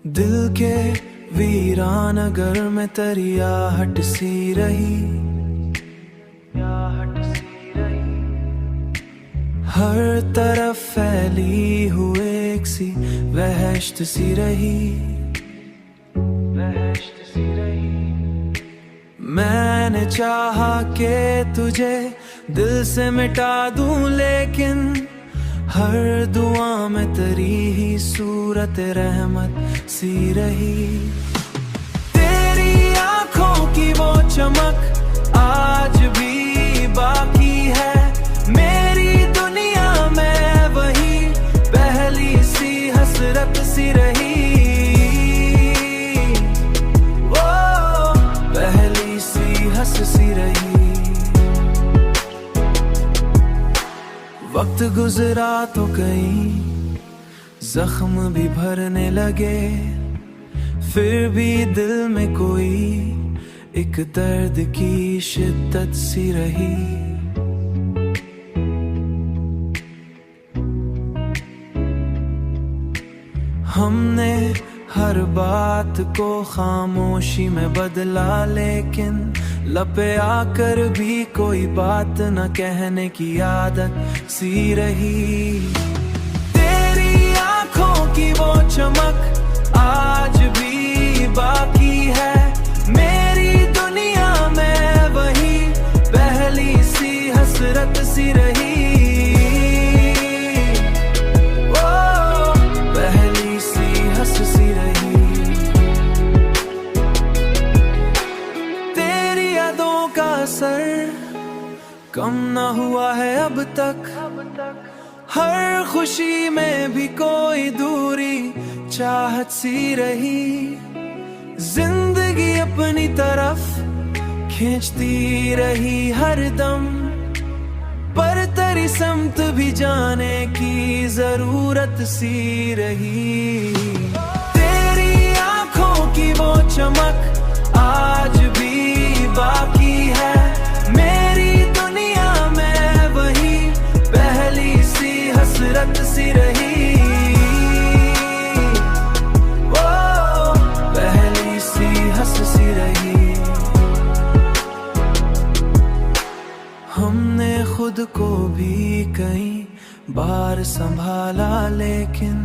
दिल के वीरान नगर में तेरी आहट सी रही, हर तरफ फैली हुए एक सी वहशत सी रही। मैंने चाहा कि तुझे दिल से मिटा दूं, लेकिन हर दुआ में तेरी ही सूरत रहमत सी रही। तेरी आंखों की वो चमक आज भी बाकी है, मेरी दुनिया में वही पहली सी हसरत सी रही। वो पहली सी हंस सी रही। वक्त गुजरा तो कहीं जख्म भी भरने लगे, फिर भी दिल में कोई एक दर्द की शिद्दत सी रही। हमने हर बात को खामोशी में बदला, लेकिन लपे आकर भी कोई बात न कहने की आदत सी रही। तेरी आंखों की वो चमक आज भी बाकी है, मेरी दुनिया में वही पहली सी हसरत सी रही। असर कम ना हुआ है अब तक, हर खुशी में भी कोई दूरी चाहत सी रही। जिंदगी अपनी तरफ खींचती रही हर दम, पर तेरी समत भी जाने की जरूरत सी रही। तेरी आंखों की वो चमक आज भी बाकी है, मेरी दुनिया में वही पहली सी हसरत सी रही। वो पहली सी हंस सी रही। हमने खुद को भी कई बार संभाला, लेकिन